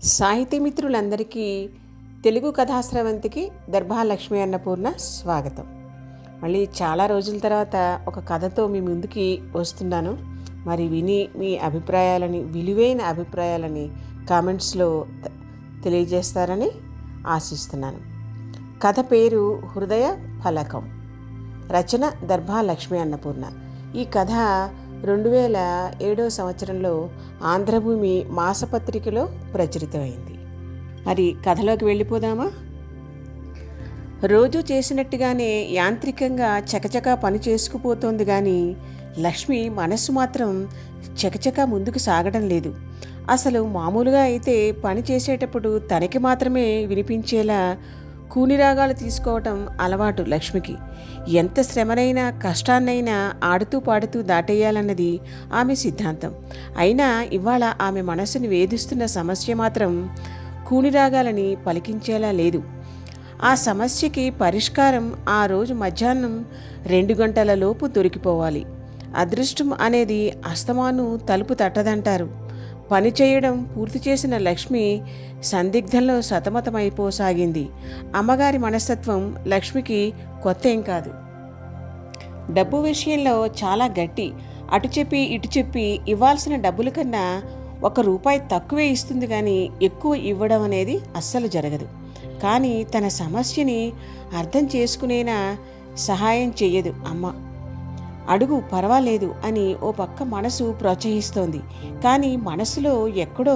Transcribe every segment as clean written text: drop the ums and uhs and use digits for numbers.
సాహితీ మిత్రులందరికీ తెలుగు కథాస్రవంతికి దర్భాలక్ష్మి అన్నపూర్ణ స్వాగతం. మళ్ళీ చాలా రోజుల తర్వాత ఒక కథతో మీ ముందుకి వస్తున్నాను. మరి విని మీ విలువైన అభిప్రాయాలని కామెంట్స్లో తెలియజేస్తారని ఆశిస్తున్నాను. కథ పేరు హృదయ ఫలకం. రచన దర్భాలక్ష్మి అన్నపూర్ణ. ఈ కథ 2007 సంవత్సరంలో ఆంధ్రభూమి మాసపత్రికలో ప్రచురితమైంది. మరి కథలోకి వెళ్ళిపోదామా? రోజు చేసినట్టుగానే యాంత్రికంగా చకచకా పని చేసుకుపోతోంది కానీ లక్ష్మి మనస్సు మాత్రం చకచకా ముందుకు సాగడం లేదు. అసలు మామూలుగా అయితే పని చేసేటప్పుడు తనకి మాత్రమే వినిపించేలా కూనిరాగాలు తీసుకోవటం అలవాటు లక్ష్మికి. ఎంత శ్రమనైనా కష్టాన్నైనా ఆడుతూ పాడుతూ దాటేయాలన్నది ఆమె సిద్ధాంతం. అయినా ఇవాళ ఆమె మనసుని వేధిస్తున్న సమస్య మాత్రం కూనిరాగాలని పలికించేలా లేదు. ఆ సమస్యకి పరిష్కారం ఆ రోజు మధ్యాహ్నం 2 గంటల లోపు దొరికిపోవాలి. అదృష్టం అనేది అస్తమాను తలుపు తట్టదంటారు. పని చేయడం పూర్తి చేసిన లక్ష్మి సందిగ్ధంలో సతమతమైపోసాగింది. అమ్మగారి మనస్తత్వం లక్ష్మికి కొత్త ఏం కాదు. డబ్బు విషయంలో చాలా గట్టి. అటు చెప్పి ఇటు చెప్పి ఇవ్వాల్సిన డబ్బుల కన్నా ₹1 తక్కువే ఇస్తుంది కానీ ఎక్కువ ఇవ్వడం అనేది అస్సలు జరగదు. కానీ తన సమస్యని అర్థం చేసుకునేనా సహాయం చెయ్యదు అమ్మ. అడుగు పర్వాలేదు అని ఓ పక్క మనసు ప్రోత్సహిస్తోంది. కానీ మనసులో ఎక్కడో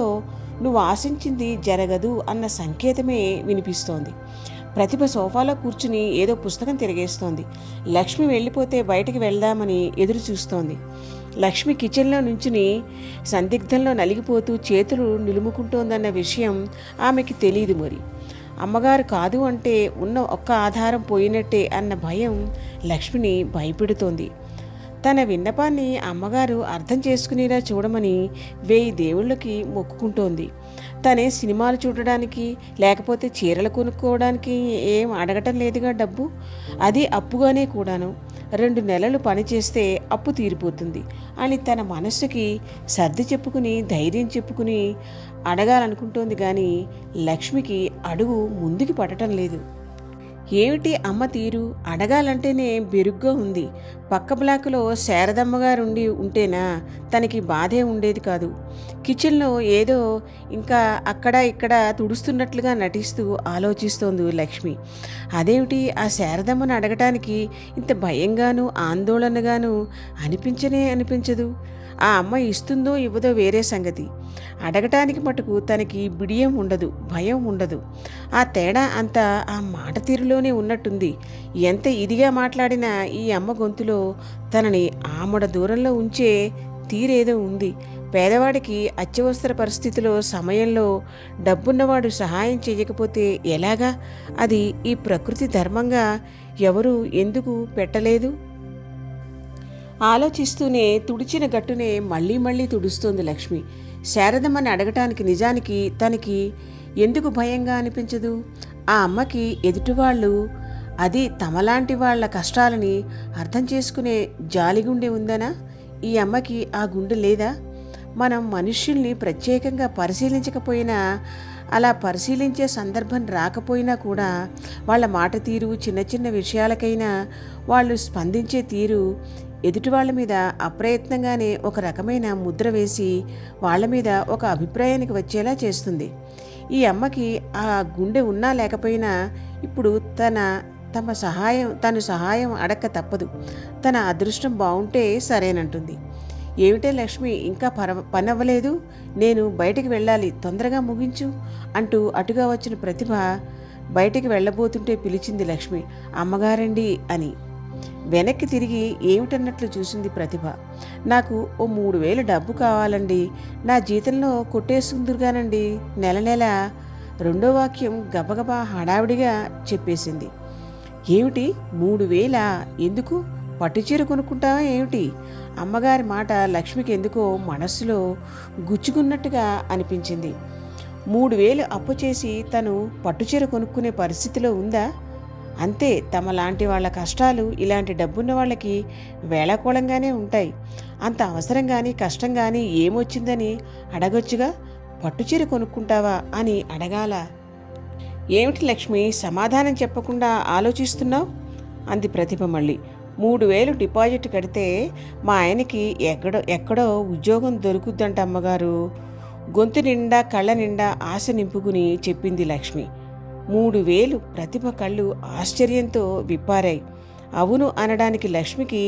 నువ్వు ఆశించింది జరగదు అన్న సంకేతమే వినిపిస్తోంది. ప్రతిభ సోఫాలో కూర్చుని ఏదో పుస్తకం తిరిగేస్తోంది. లక్ష్మి వెళ్ళిపోతే బయటికి వెళ్దామని ఎదురు చూస్తోంది. లక్ష్మి కిచెన్లో నుంచుని సందిగ్ధంలో నలిగిపోతూ చేతులు నిలుముకుంటోందన్న విషయం ఆమెకి తెలియదు. మరి అమ్మగారు కాదు అంటే ఉన్న ఒక్క ఆధారం పోయినట్టే అన్న భయం లక్ష్మిని భయపెడుతోంది. తన విన్నపాన్ని అమ్మగారు అర్థం చేసుకునేలా చూడమని 1000 దేవుళ్ళకి మొక్కుకుంటోంది. తనే సినిమాలు చూడడానికి లేకపోతే చీరలు కొనుక్కోవడానికి ఏం అడగటం లేదుగా డబ్బు. అది అప్పుగానే కూడాను. 2 నెలలు పనిచేస్తే అప్పు తీరిపోతుంది అని తన మనస్సుకి సర్ది చెప్పుకుని ధైర్యం చెప్పుకుని అడగాలనుకుంటోంది. కానీ లక్ష్మికి అడుగు ముందుకి పడటం లేదు. ఏమిటి అమ్మ తీరు? అడగాలంటేనే బెరుగ్గా ఉంది. పక్క బ్లాకులో శారదమ్మగారుండి ఉంటేనా తనకి బాధే ఉండేది కాదు. కిచెన్లో ఏదో ఇంకా అక్కడ ఇక్కడ తుడుస్తున్నట్లుగా నటిస్తూ ఆలోచిస్తోంది లక్ష్మి. అదేమిటి ఆ శారదమ్మను అడగటానికి ఇంత భయంగాను ఆందోళనగాను అనిపించదు. ఆ అమ్మ ఇస్తుందో ఇవ్వదో వేరే సంగతి. అడగటానికి మటుకు తనకి బిడియం ఉండదు, భయం ఉండదు. ఆ తేడా అంతా ఆ మాట తీరులోనే ఉన్నట్టుంది. ఎంత ఇదిగా మాట్లాడినా ఈ అమ్మ గొంతులో తనని ఆమడ దూరంలో ఉంచే తీరేదో ఉంది. పేదవాడికి అత్యవసర పరిస్థితిలో సమయంలో డబ్బున్నవాడు సహాయం చేయకపోతే ఎలాగా? అది ఈ ప్రకృతి ధర్మంగా ఎవరు ఎందుకు పెట్టలేదు? ఆలోచిస్తూనే తుడిచిన గట్టునే మళ్ళీ తుడుస్తోంది లక్ష్మి. శారదమ్మని అడగటానికి నిజానికి తనకి ఎందుకు భయంగా అనిపించదు? ఆ అమ్మకి ఎదుటివాళ్ళు, అది తమలాంటి వాళ్ల కష్టాలని అర్థం చేసుకునే జాలిగుండె ఉందనా? ఈ అమ్మకి ఆ గుండె లేదా? మనం మనుష్యుల్ని ప్రత్యేకంగా పరిశీలించకపోయినా, అలా పరిశీలించే సందర్భం రాకపోయినా కూడా వాళ్ళ మాట తీరు, చిన్న చిన్న విషయాలకైనా వాళ్ళు స్పందించే తీరు ఎదుటి వాళ్ళ మీద అప్రయత్నంగానే ఒక రకమైన ముద్ర వేసి వాళ్ళ మీద ఒక అభిప్రాయానికి వచ్చేలా చేస్తుంది. ఈ అమ్మకి ఆ గుండె ఉన్నా లేకపోయినా ఇప్పుడు తను సహాయం అడక్క తప్పదు. తన అదృష్టం బాగుంటే సరేనంటుంది. ఏమిటే లక్ష్మి, ఇంకా పని అవ్వలేదు? నేను బయటికి వెళ్ళాలి, తొందరగా ముగించు అంటూ అటుగా వచ్చిన ప్రతిభ బయటికి వెళ్ళబోతుంటే పిలిచింది లక్ష్మి. అమ్మగారండి అని. వెనక్కి తిరిగి ఏమిటన్నట్లు చూసింది ప్రతిభ. నాకు ఓ 3000 డబ్బు కావాలండి, నా జీతంలో కొట్టేసుకుందురుగానండి నెల. రెండో వాక్యం గబగబా హడావిడిగా చెప్పేసింది. ఏమిటి 3000? ఎందుకు? పట్టుచీర కొనుక్కుంటావా ఏమిటి? అమ్మగారి మాట లక్ష్మికి ఎందుకో మనస్సులో గుచ్చుకున్నట్టుగా అనిపించింది. 3000 అప్పు చేసి తను పట్టుచీర కొనుక్కునే పరిస్థితిలో ఉందా? అంతే, తమ లాంటి వాళ్ళ కష్టాలు ఇలాంటి డబ్బున్న వాళ్ళకి వేళాకోళంగానే ఉంటాయి. అంత అవసరం కానీ కష్టం కానీ ఏమొచ్చిందని అడగొచ్చుగా. పట్టుచీర కొనుక్కుంటావా అని అడగాల. ఏమిటి లక్ష్మి, సమాధానం చెప్పకుండా ఆలోచిస్తున్నావు అంది ప్రతిభ మళ్ళీ. 3,000 డిపాజిట్ కడితే మా ఆయనకి ఎక్కడో ఉద్యోగం దొరుకుద్దంట అమ్మగారు. గొంతు నిండా కళ్ళ నిండా ఆశ నింపుకుని చెప్పింది లక్ష్మి. 3,000! ప్రతిభ కళ్ళు ఆశ్చర్యంతో విప్పారాయి. అవును అనడానికి లక్ష్మికి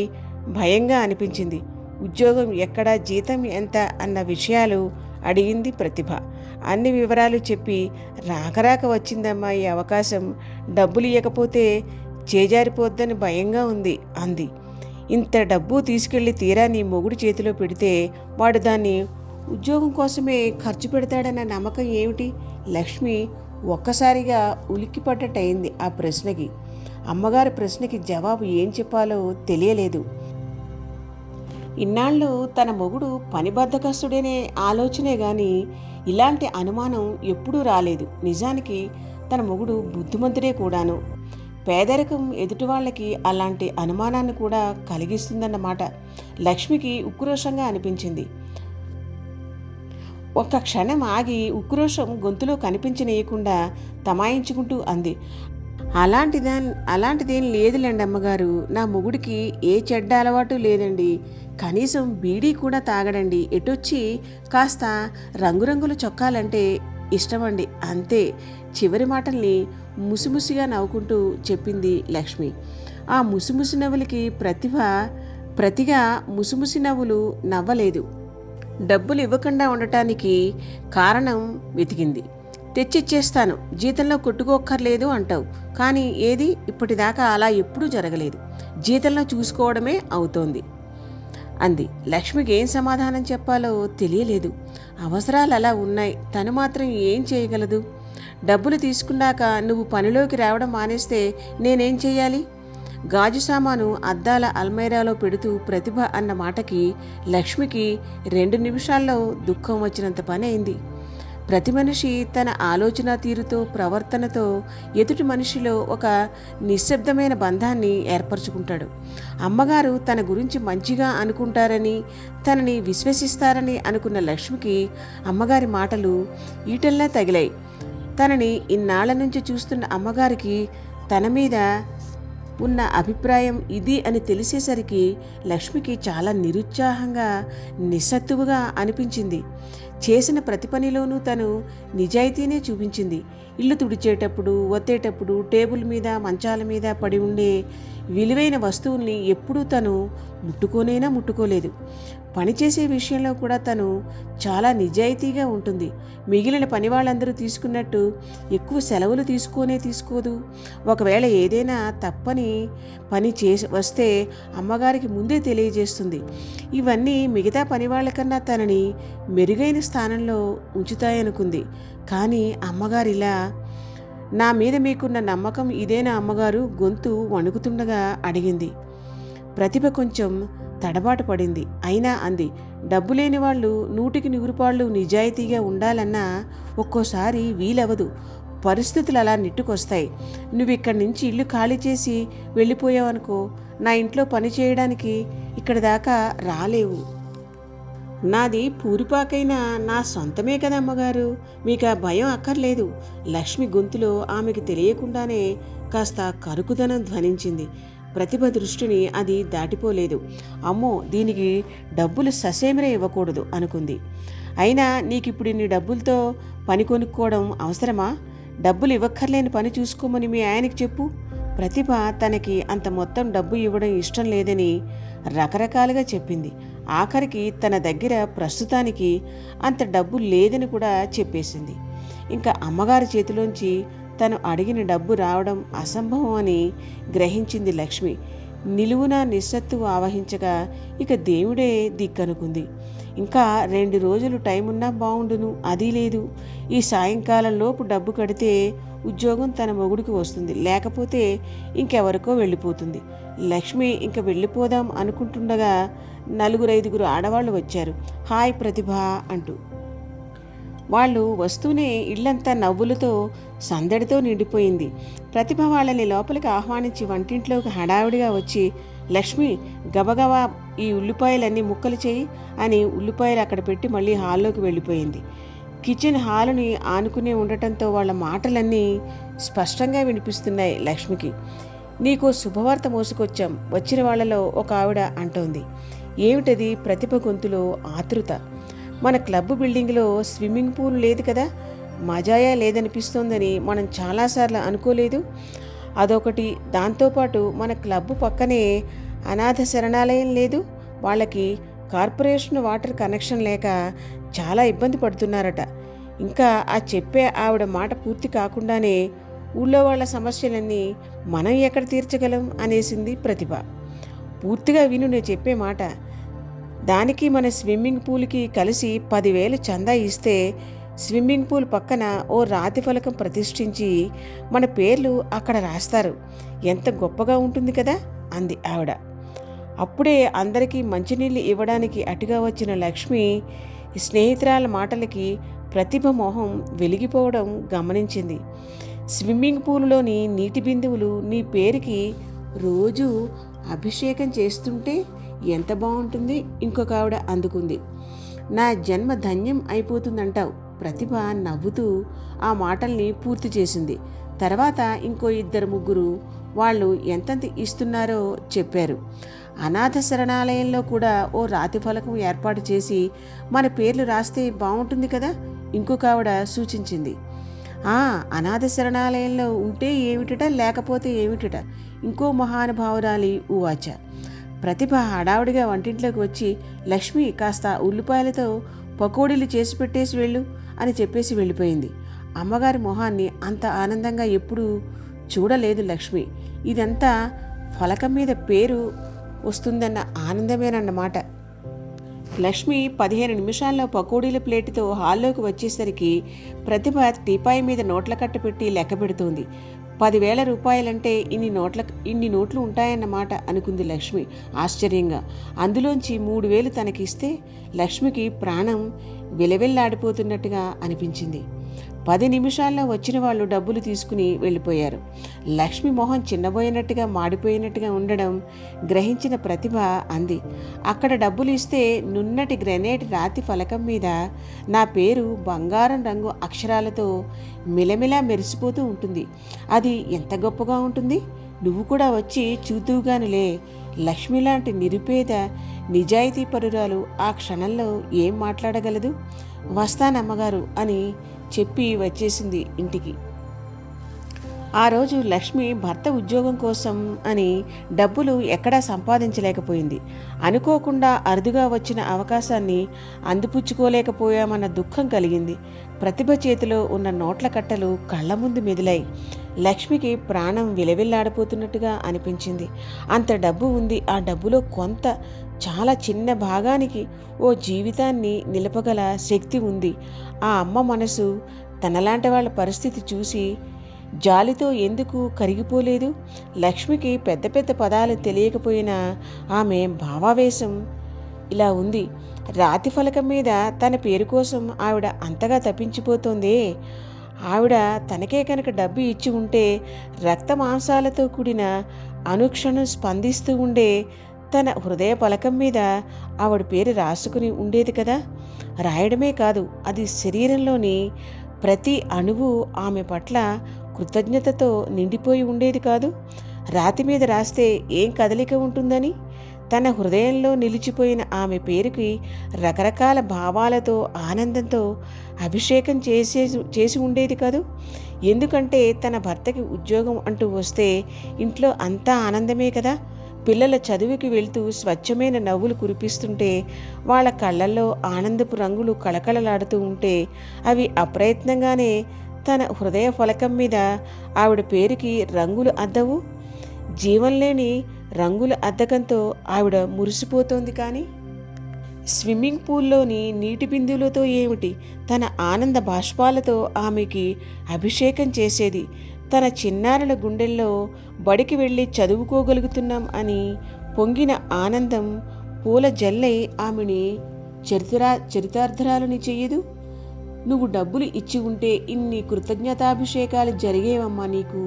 భయంగా అనిపించింది. ఉద్యోగం ఎక్కడ, జీతం ఎంత అన్న విషయాలు అడిగింది ప్రతిభ. అన్ని వివరాలు చెప్పి రాకరాక వచ్చిందమ్మా ఈ అవకాశం, డబ్బులు ఇవ్వకపోతే చేజారిపోద్దని భయంగా ఉంది అంది. ఇంత డబ్బు తీసుకెళ్లి తీరా నీ మొగుడు చేతిలో పెడితే వాడు దాన్ని ఉద్యోగం కోసమే ఖర్చు పెడతాడన్న నమ్మకం ఏమిటి? లక్ష్మి ఒక్కసారిగా ఉలిక్కిపడ్డట్టయింది ఆ ప్రశ్నకి. అమ్మగారి ప్రశ్నకి జవాబు ఏం చెప్పాలో తెలియలేదు. ఇన్నాళ్ళు తన మొగుడు పనిబద్ధకస్తుడనే ఆలోచనే గాని ఇలాంటి అనుమానం ఎప్పుడూ రాలేదు. నిజానికి తన మొగుడు బుద్ధిమంతుడే కూడాను. పేదరికం ఎదుటివాళ్లకి అలాంటి అనుమానాన్ని కూడా కలిగిస్తుందన్నమాట. లక్ష్మికి ఉక్రోషంగా అనిపించింది. ఒక్క క్షణం ఆగి ఉక్రోషం గొంతులో కనిపించనీయకుండా తమాయించుకుంటూ అంది. అలాంటిదేం లేదులేండి అమ్మగారు. నా మొగుడికి ఏ చెడ్డ అలవాటు లేదండి. కనీసం బీడీ కూడా తాగడండి. ఎటొచ్చి కాస్త రంగురంగుల చొక్కాలంటే ఇష్టమండి, అంతే. చివరి మాటల్ని ముసిముసిగా నవ్వుకుంటూ చెప్పింది లక్ష్మి. ఆ ముసిముసి నవ్వులకి ప్రతిగా ముసిముసి నవ్వులు నవ్వలేదు. డబ్బులు ఇవ్వకుండా ఉండటానికి కారణం వెతికింది. తెచ్చిచ్చేస్తాను, జీతంలో కొట్టుకోక్కర్లేదు అంటావు, కానీ ఏది ఇప్పటిదాకా అలా ఎప్పుడూ జరగలేదు. జీతంలో చూసుకోవడమే అవుతోంది అంది. లక్ష్మికి ఏం సమాధానం చెప్పాలో తెలియలేదు. అవసరాలు అలా ఉన్నాయి, తను మాత్రం ఏం చేయగలదు? డబ్బులు తీసుకున్నాక నువ్వు పనిలోకి రావడం మానేస్తే నేనేం చెయ్యాలి? గాజు సామాను అద్దాల అల్మైరాలో పెడుతూ ప్రతిభ అన్న మాటకి లక్ష్మికి 2 నిమిషాల్లో దుఃఖం వచ్చినంత పని అయింది. ప్రతి మనిషి తన ఆలోచన తీరుతో, ప్రవర్తనతో ఎదుటి మనిషిలో ఒక నిశ్శబ్దమైన బంధాన్ని ఏర్పరచుకుంటాడు. అమ్మగారు తన గురించి మంచిగా అనుకుంటారని, తనని విశ్వసిస్తారని అనుకున్న లక్ష్మికి అమ్మగారి మాటలు ఈటల్లా తగిలాయి. తనని ఇన్నాళ్ల నుంచి చూస్తున్న అమ్మగారికి తన మీద ఉన్న అభిప్రాయం ఇది అని తెలిసేసరికి లక్ష్మికి చాలా నిరుత్సాహంగా, నిస్సత్తువుగా అనిపించింది. చేసిన ప్రతి పనిలోనూ తను నిజాయితీనే చూపించింది. ఇల్లు తుడిచేటప్పుడు, ఒత్తేటప్పుడు, టేబుల్ మీద, మంచాల మీద పడి ఉండే విలువైన వస్తువుల్ని ఎప్పుడూ తను ముట్టుకోలేదు. పనిచేసే విషయంలో కూడా తను చాలా నిజాయితీగా ఉంటుంది. మిగిలిన పని వాళ్ళందరూ తీసుకున్నట్టు ఎక్కువ సెలవులు తీసుకోదు. ఒకవేళ ఏదైనా తప్పని పని వస్తే అమ్మగారికి ముందే తెలియజేస్తుంది. ఇవన్నీ మిగతా పని వాళ్ళకన్నా తనని మెరుగైన స్థానంలో ఉంచుతాయనుకుంది. కానీ అమ్మగారిలా, నా మీద మీకున్న నమ్మకం ఇదేనా అమ్మగారు? గొంతు వణుకుతుండగా అడిగింది. ప్రతిభ కొంచెం తడబాటు పడింది. అయినా అంది, డబ్బు లేని వాళ్ళు 100% నిజాయితీగా ఉండాలన్నా ఒక్కోసారి వీలవదు. పరిస్థితులు అలా నెట్టుకొస్తాయి. నువ్వు ఇక్కడి నుంచి ఇల్లు ఖాళీ చేసి వెళ్ళిపోయావనుకో, నా ఇంట్లో పని చేయడానికి ఇక్కడి దాకా రాలేవు. నాది పూరిపాకైనా నా సొంతమే కదా అమ్మగారు, మీకు ఆ భయం అక్కర్లేదు. లక్ష్మి గొంతులో ఆమెకి తెలియకుండానే కాస్త కరుకుదనం ధ్వనించింది. ప్రతిభ దృష్టిని అది దాటిపోలేదు. అమ్మో, దీనికి డబ్బులు ససేమిరే ఇవ్వకూడదు అనుకుంది. అయినా నీకిప్పుడు ఇన్ని డబ్బులతో పని కొనుక్కోవడం అవసరమా? డబ్బులు ఇవ్వక్కర్లేని పని చూసుకోమని మీ ఆయనకి చెప్పు. ప్రతిభ తనకి అంత మొత్తం డబ్బు ఇవ్వడం ఇష్టం లేదని రకరకాలుగా చెప్పింది. ఆఖరికి తన దగ్గర ప్రస్తుతానికి అంత డబ్బు లేదని కూడా చెప్పేసింది. ఇంకా అమ్మగారి చేతిలోంచి తను అడిగిన డబ్బు రావడం అసంభవం అని గ్రహించింది లక్ష్మి. నిలువున నిస్సత్తువు ఆవహించగా ఇక దేవుడే దిక్కనుకుంది. ఇంకా 2 రోజులు టైం ఉన్నా బాగుండును, అది లేదు. ఈ సాయంకాలంలోపు డబ్బు కడితే ఉద్యోగం తన మొగుడికి వస్తుంది, లేకపోతే ఇంకెవరికో వెళ్ళిపోతుంది. లక్ష్మి ఇంక వెళ్ళిపోదాం అనుకుంటుండగా 4-5 ఆడవాళ్ళు వచ్చారు. హాయ్ ప్రతిభ అంటూ. వాళ్ళు వస్తూనే ఇళ్లంతా నవ్వులతో, సందడితో నిండిపోయింది. ప్రతిభ వాళ్ళని లోపలికి ఆహ్వానించి వంటింట్లోకి హడావిడిగా వచ్చి, లక్ష్మి గబగబా ఈ ఉల్లిపాయలన్నీ ముక్కలు చేయి అని ఉల్లిపాయలు అక్కడ పెట్టి మళ్ళీ హాల్లోకి వెళ్ళిపోయింది. కిచెన్ హాలుని ఆనుకునే ఉండటంతో వాళ్ళ మాటలన్నీ స్పష్టంగా వినిపిస్తున్నాయి లక్ష్మికి. నీకు శుభవార్త మోసుకొచ్చాం, వచ్చిన వాళ్ళలో ఒక ఆవిడ అంటోంది. ఏమిటది? ప్రతిభ గొంతులో ఆతృత. మన క్లబ్ బిల్డింగ్లో స్విమ్మింగ్ పూల్ లేదు కదా, మజాయా లేదనిపిస్తోందని మనం చాలాసార్లు అనుకోలేదు. అదొకటి. దాంతోపాటు మన క్లబ్ పక్కనే అనాథ శరణాలయం లేదు. వాళ్ళకి కార్పొరేషన్ వాటర్ కనెక్షన్ లేక చాలా ఇబ్బంది పడుతున్నారట. ఇంకా ఆ చెప్పే ఆవిడ మాట పూర్తి కాకుండానే ఊళ్ళో వాళ్ళ సమస్యలన్నీ మనం ఎక్కడ తీర్చగలం అనేసింది ప్రతిభ. పూర్తిగా విను నేను చెప్పే మాట. దానికి మన స్విమ్మింగ్ పూల్కి కలిసి 10,000 చందా ఇస్తే స్విమ్మింగ్ పూల్ పక్కన ఓ రాతి ఫలకం ప్రతిష్ఠించి మన పేర్లు అక్కడ రాస్తారు. ఎంత గొప్పగా ఉంటుంది కదా అంది ఆవిడ. అప్పుడే అందరికీ మంచినీళ్ళు ఇవ్వడానికి అటుగా వచ్చిన లక్ష్మి స్నేహితురాల మాటలకి ప్రతిభ మొహం వెలిగిపోవడం గమనించింది. స్విమ్మింగ్ పూల్లోని నీటి బిందువులు నీ పేరుకి రోజు అభిషేకం చేస్తుంటే ఎంత బాగుంటుంది, ఇంకొక ఆవిడ అందుకుంది. నా జన్మ ధన్యం అయిపోతుందంటావు. ప్రతిభ నవ్వుతూ ఆ మాటల్ని పూర్తి చేసింది. తర్వాత ఇంకో 2-3 వాళ్ళు ఎంతెంత ఇస్తున్నారో చెప్పారు. అనాథ శరణాలయంలో కూడా ఓ రాతి ఫలకం ఏర్పాటు చేసి మన పేర్లు రాస్తే బాగుంటుంది కదా, ఇంకొక ఆవిడ సూచించింది. అనాథ శరణాలయంలో ఉంటే ఏమిటట, లేకపోతే ఏమిటట, ఇంకో మహానుభావురాలి ఉవాచ. ప్రతిభ హడావుడిగా వంటింట్లోకి వచ్చి, లక్ష్మి కాస్త ఉల్లిపాయలతో పకోడీలు చేసి పెట్టేసి వెళ్ళు అని చెప్పేసి వెళ్ళిపోయింది. అమ్మగారి మొహాన్ని అంత ఆనందంగా ఎప్పుడూ చూడలేదు లక్ష్మి. ఇదంతా ఫలకం మీద పేరు వస్తుందన్న ఆనందమేనన్నమాట. లక్ష్మి 15 నిమిషాల్లో పకోడీల ప్లేటుతో హాల్లోకి వచ్చేసరికి ప్రతిభ టీపాయి మీద నోట్ల కట్ట పెట్టి లెక్క పెడుతోంది. 10,000 రూపాయలంటే ఇన్ని నోట్లు ఉంటాయన్నమాట అనుకుంది లక్ష్మి ఆశ్చర్యంగా. అందులోంచి 3,000 తనకిస్తే లక్ష్మికి ప్రాణం విలవిల్లాడిపోతున్నట్టుగా అనిపించింది. 10 నిమిషాల్లో వచ్చిన వాళ్ళు డబ్బులు తీసుకుని వెళ్ళిపోయారు. లక్ష్మి మొహం చిన్నబోయినట్టుగా మాడిపోయినట్టుగా ఉండడం గ్రహించిన ప్రతిభ అంది, అక్కడ డబ్బులు ఇస్తే నున్నటి గ్రెనేట్ రాతి ఫలకం మీద నా పేరు బంగారం రంగు అక్షరాలతో మిలమిలా మెరిసిపోతూ ఉంటుంది. అది ఎంత గొప్పగా ఉంటుంది. నువ్వు కూడా వచ్చి చూతువుగానిలే. లక్ష్మి లాంటి నిరుపేద నిజాయితీ పరురాలు ఆ క్షణంలో ఏం మాట్లాడగలదు. వస్తానమ్మగారు అని చెప్పి వచ్చేసింది ఇంటికి. ఆ రోజు లక్ష్మి భర్త ఉద్యోగం కోసం అని డబ్బులు ఎక్కడా సంపాదించలేకపోయింది. అనుకోకుండా అరుదుగా వచ్చిన అవకాశాన్ని అందిపుచ్చుకోలేకపోయామన్న దుఃఖం కలిగింది. ప్రతిభ చేతిలో ఉన్న నోట్ల కట్టలు కళ్ళ ముందు మెదిలాయి. లక్ష్మికి ప్రాణం విలవిల్లాడిపోతున్నట్టుగా అనిపించింది. అంత డబ్బు ఉంది. ఆ డబ్బులో కొంత చాలా చిన్న భాగానికి ఓ జీవితాన్ని నిలపగల శక్తి ఉంది. ఆ అమ్మ మనసు తనలాంటి వాళ్ళ పరిస్థితి చూసి జాలితో ఎందుకు కరిగిపోలేదు? లక్ష్మికి పెద్ద పెద్ద పదాలు తెలియకపోయినా ఆమె భావావేశం ఇలా ఉంది. రాతి ఫలకం మీద తన పేరు కోసం ఆవిడ అంతగా తప్పించిపోతోందే. ఆవిడ తనకే కనుక డబ్బు ఇచ్చి ఉంటే రక్త మాంసాలతో కూడిన అనుక్షణం స్పందిస్తూ ఉండే తన హృదయ పలకం మీద ఆవిడ పేరు రాసుకుని ఉండేది కదా. రాయడమే కాదు, అది శరీరంలోని ప్రతి అణువు ఆమె పట్ల కృతజ్ఞతతో నిండిపోయి ఉండేది కాదు. రాతి మీద రాస్తే ఏం కదలిక ఉంటుందని తన హృదయంలో నిలిచిపోయిన ఆమె పేరుకి రకరకాల భావాలతో ఆనందంతో అభిషేకం చేసి ఉండేది కాదు. ఎందుకంటే తన భర్తకి ఉద్యోగం అంటూ వస్తే ఇంట్లో అంతా ఆనందమే కదా. పిల్లల చదువుకి వెళ్తూ స్వచ్ఛమైన నవ్వులు కురిపిస్తుంటే వాళ్ళ కళ్ళల్లో ఆనందపు రంగులు కళకళలాడుతూ ఉంటే అవి అప్రయత్నంగానే తన హృదయ ఫలకం మీద ఆవిడ పేరుకి రంగులు అద్దవు. జీవం లేని రంగుల అద్దకంతో ఆవిడ మురిసిపోతోంది. కానీ స్విమ్మింగ్ పూల్లోని నీటి బిందువులతో ఏమిటి, తన ఆనంద బాష్పాలతో ఆమెకి అభిషేకం చేసేది. తన చిన్నారుల గుండెల్లో బడికి వెళ్ళి చదువుకోగలుగుతున్నాం అని పొంగిన ఆనందం పూల జల్లై ఆమెని చరితార్థరాలని చెయ్యదు. నువ్వు డబ్బులు ఇచ్చి ఉంటే ఇన్ని కృతజ్ఞతాభిషేకాలు జరిగేవమ్మా నీకు.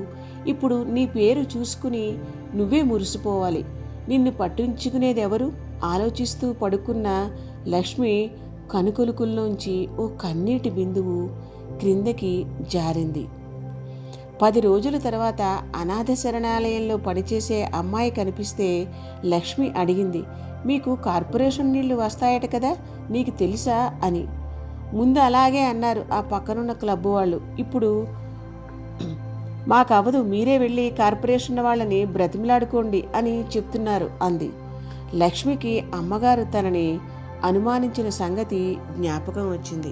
ఇప్పుడు నీ పేరు చూసుకుని నువ్వే మురిసిపోవాలి. నిన్ను పట్టించుకునేదెవరు? ఆలోచిస్తూ పడుకున్న లక్ష్మి కనుకొలుకుల్లోంచి ఓ కన్నీటి బిందువు క్రిందకి జారింది. 10 రోజుల తర్వాత అనాథ శరణాలయంలో పనిచేసే అమ్మాయి కనిపిస్తే లక్ష్మి అడిగింది, మీకు కార్పొరేషన్ నీళ్లు వస్తాయట కదా, నీకు తెలుసా అని. ముందు అలాగే అన్నారు ఆ పక్కనున్న క్లబ్ వాళ్ళు. ఇప్పుడు మాకవదు, మీరే వెళ్ళి కార్పొరేషన్ వాళ్ళని బ్రతిమలాడుకోండి అని చెప్తున్నారు అంది. లక్ష్మికి అమ్మగారు తనని అనుమానించిన సంగతి జ్ఞాపకం వచ్చింది.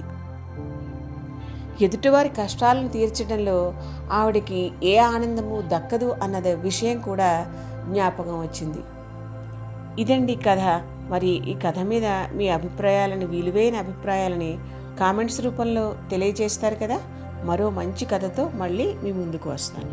ఎదుటివారి కష్టాలను తీర్చడంలో ఆవిడకి ఏ ఆనందము దక్కదు అన్నది విషయం కూడా జ్ఞాపకం వచ్చింది. ఇదండి కథ. మరి ఈ కథ మీద మీ అభిప్రాయాలని, విలువైన అభిప్రాయాలని కామెంట్స్ రూపంలో తెలియజేస్తారు కదా. మరో మంచి కథతో మళ్ళీ మీ ముందుకు వస్తాను.